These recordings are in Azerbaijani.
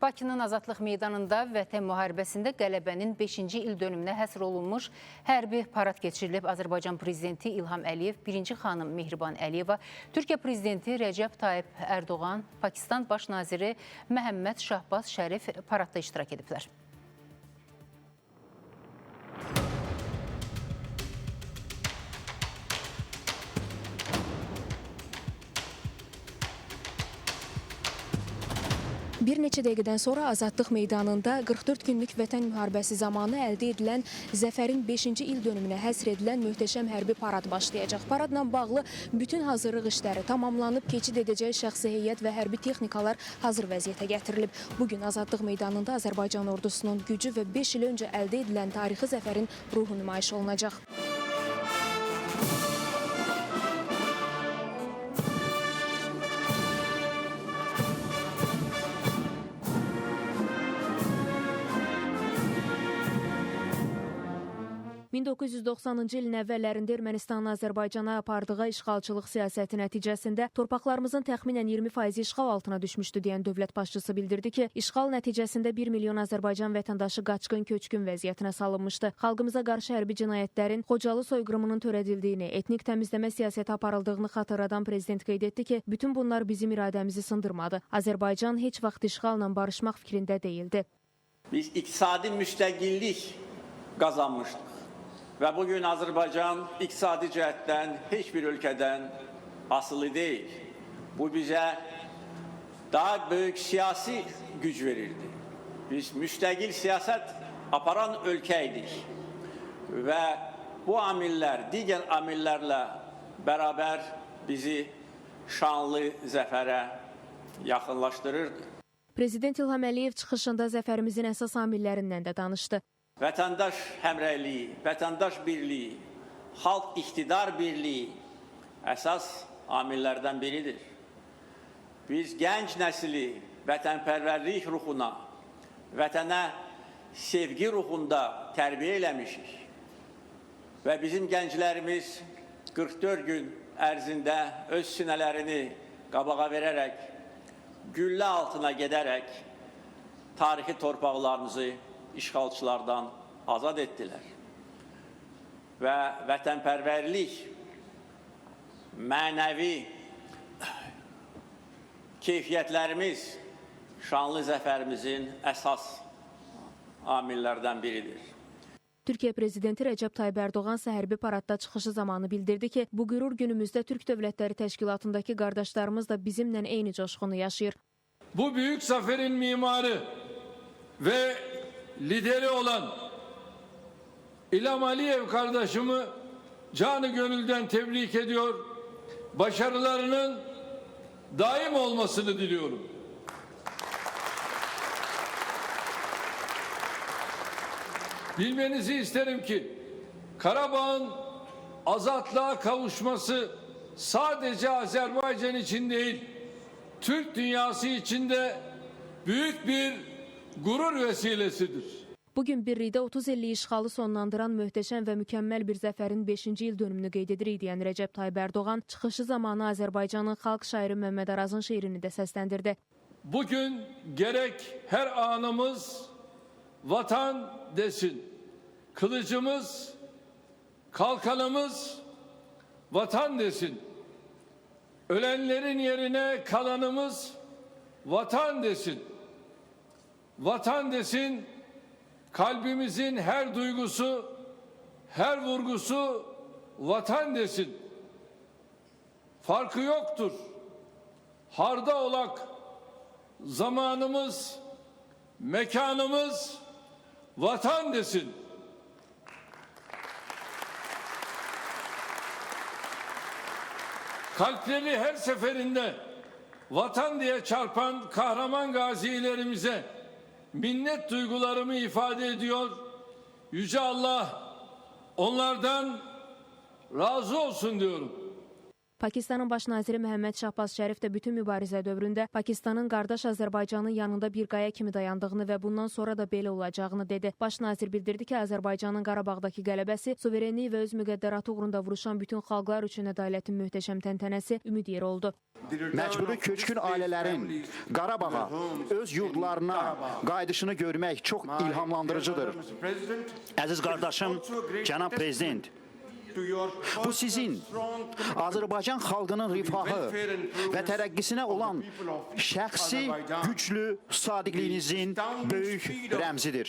Bakının Azadlıq meydanında Vətən müharibəsində qələbənin 5-ci il dönümünə həsr olunmuş hərbi parad keçirilib. Azərbaycan prezidenti İlham Əliyev, birinci xanım Mehriban Əliyeva, Türkiyə prezidenti Rəcəb Tayyip Ərdoğan, Pakistan baş naziri Məhəmməd Şahbaz Şərif paradda iştirak ediblər. Bir neçə dəqiqədən sonra Azadlıq meydanında 44 günlük Vətən müharibəsi zamanı əldə edilən zəfərin 5-ci il dönümünə həsr edilən möhtəşəm hərbi parad başlayacaq. Paradla bağlı bütün hazırlıq işləri tamamlanıb, keçid edəcək şəxsi heyət və hərbi texnikalar hazır vəziyyətə gətirilib. Bugün Azadlıq meydanında Azərbaycan ordusunun gücü və 5 il öncə əldə edilən tarixi zəfərin ruhu nümayiş olunacaq. 1990-cı ilin əvvəllərində Ermənistanın Azərbaycana apardığı işğalçılıq siyasəti nəticəsində torpaqlarımızın təxminən 20% işğal altına düşmüşdü deyən dövlət başçısı bildirdi ki, işğal nəticəsində 1 milyon Azərbaycan vətəndaşı qaçqın köçkün vəziyyətinə salınmışdı. Xalqımıza qarşı hərbi cinayətlərin, Xocalı soyqırımının törədildiyini, etnik təmizləmə siyasəti aparıldığını xatırladan prezident qeyd etdi ki, bütün bunlar bizim iradəmizi sındırmadı. Azərbaycan heç vaxt işğalla barışmaq fikrində deyildi. Biz iqtisadi müstəqillik qazanmışdıq. Və bugün Azərbaycan iqtisadi cəhətdən heç bir ölkədən asılı deyil. Bu bizə daha böyük siyasi güc verirdi. Biz müstəqil siyasət aparan ölkə idik. Və bu amillər, digər amillərlə bərabər bizi şanlı zəfərə yaxınlaşdırırdı. Prezident İlham Əliyev çıxışında zəfərimizin əsas amillərindən də danışdı. Vətəndaş həmrəyliyi, vətəndaş birliyi, xalq iqtidar birliyi əsas amillərdən biridir. Biz gənc nəsli vətənpərvərlik ruhuna, vətənə sevgi ruhunda tərbiyə eləmişik. Və bizim gənclərimiz 44 gün ərzində öz sinələrini qabağa verərək, güllə altına gedərək tarixi torpaqlarımızı işğalçılardan azad etdilər. Və vətənpərvərlik, mənəvi keyfiyyətlərimiz şanlı zəfərimizin əsas amillərdən biridir. Türkiyə prezidenti Rəcəb Tayyip Ərdoğan hərbi paradda çıxışı zamanı bildirdi ki, bu qürur günümüzdə Türk Dövlətləri Təşkilatındakı qardaşlarımız da bizimlə eyni coşqunu yaşayır. Bu büyük zaferin mimarı ve lideri olan İlham Əliyev kardeşimi canı gönülden tebrik ediyor. Başarılarının daim olmasını diliyorum. Bilmenizi isterim ki Karabağ'ın azatlığa kavuşması sadece Azerbaycan için değil, Türk dünyası için de büyük bir gurur vesilesidir. Bugün birlikdə 30 illik işğalı sonlandıran möhtəşəm və mükəmməl bir zəfərin 5-ci il dönümünü qeyd edirik deyən Rəcəb Tayyip Ərdoğan çıxışı zamanı Azərbaycanın xalq şairi Məmməd Arazın şeirini də səsləndirdi. Bugün gerek her anımız vatan desin. Kılıcımız, kalkanımız vatan desin. Ölenlerin yerine kalanımız vatan desin. Vatan desin, kalbimizin her duygusu, her vurgusu vatan desin. Farkı yoktur. Harda olak, zamanımız, mekanımız vatan desin. Kalpleri her seferinde vatan diye çarpan kahraman gazilerimize minnet duygularımı ifade ediyor. Yüce Allah onlardan razı olsun diyorum. Pakistanın baş naziri Məhəmməd Şahbaz Şərif də bütün mübarizə dövründə Pakistanın qardaş Azərbaycanın yanında bir qaya kimi dayandığını və bundan sonra da belə olacağını dedi. Baş nazir bildirdi ki, Azərbaycanın Qarabağdakı qələbəsi, suverenliyi və öz müqəddəratı uğrunda vuruşan bütün xalqlar üçün ədalətin möhtəşəm təntənəsi ümid yeri oldu. Məcburi köçkün ailələrin Qarabağa, öz yurdlarına qayıdışını görmək çox ilhamlandırıcıdır. Əziz qardaşım, cənab prezident, bu sizin Azərbaycan xalqının rifahı və tərəqqisinə olan şəxsi, güclü sadiqliyinizin böyük rəmzidir.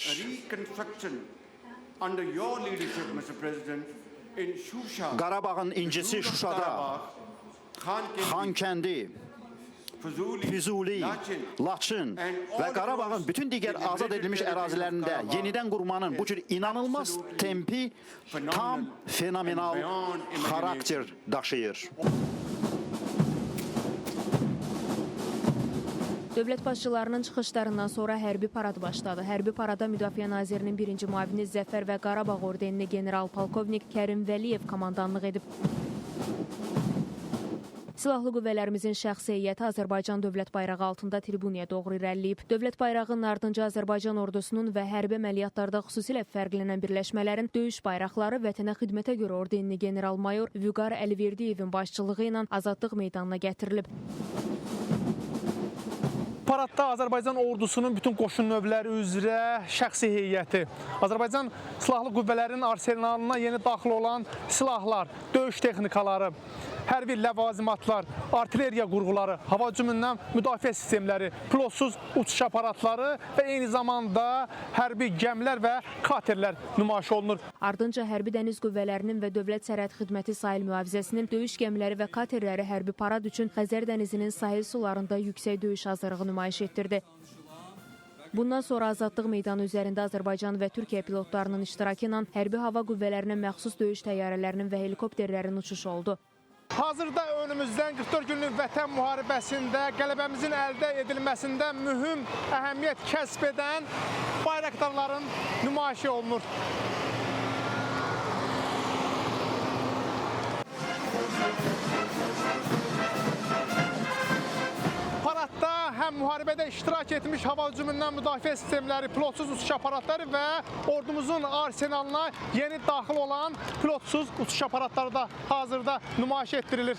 Qarabağın incisi Şuşada, Xankəndi, Füzuli, Laçın və Qarabağın bütün digər azad edilmiş ərazilərində yenidən qurmanın bu cür inanılmaz tempi tam fenomenal xarakter daşıyır. Dövlət başçılarının çıxışlarından sonra hərbi parad başladı. Hərbi parada Müdafiə Nazirinin birinci müavini Zəfər və Qarabağ ordenini general-polkovnik Kərim Vəliyev komandanlıq edib. Silahlı qüvvələrimizin şəxsi heyəti Azərbaycan dövlət bayrağı altında tribunaya doğru irəliləyib. Dövlət bayrağının ardınca Azərbaycan ordusunun və hərbi əməliyyatlarda xüsusilə fərqlənən birləşmələrin döyüş bayraqları Vətənə xidmətə görə ordenini general-mayor Vüqar Əliverdiyevin başçılığı ilə Azadlıq meydanına gətirilib. Paradda Azərbaycan ordusunun bütün qoşun növləri üzrə şəxsi heyəti, Azərbaycan silahlı qüvvələrinin arsenalına yeni daxil olan silahlar, döyüş texnikaları, hərbi ləvazimatlar, artilleriya qurğuları, hava hücumundan müdafiə sistemləri, pilotsuz uçuş aparatları və eyni zamanda hərbi gəmilər və katerlər nümayiş olunur. Ardınca hərbi dəniz qüvvələrinin və Dövlət Sərhəd Xidməti sahil mühafizəsinin döyüş gəmiləri və katerləri hərbi parad üçün Xəzər dənizinin sahil sularında yüksək döyüş hazırlığı nümayiş etdirdi. Bundan sonra Azadlıq meydanı üzərində Azərbaycan və Türkiyə pilotlarının iştirakı ilə hərbi hava qüvvələrinə məxsus döyüş təyyarələrinin və helikopterlərin uçuşu oldu. Hazırda önümüzdən 44 günlük vətən müharibəsində qələbəmizin əldə edilməsində mühüm əhəmiyyət kəsb edən bayraqdarların nümayişi olunur. Paradda həm müharibədə iştirak etmiş hava hücumundan müdafiə sistemləri, pilotsuz uçuş aparatları və ordumuzun arsenalına yeni daxil olan pilotsuz uçuş aparatları da hazırda nümayiş etdirilir.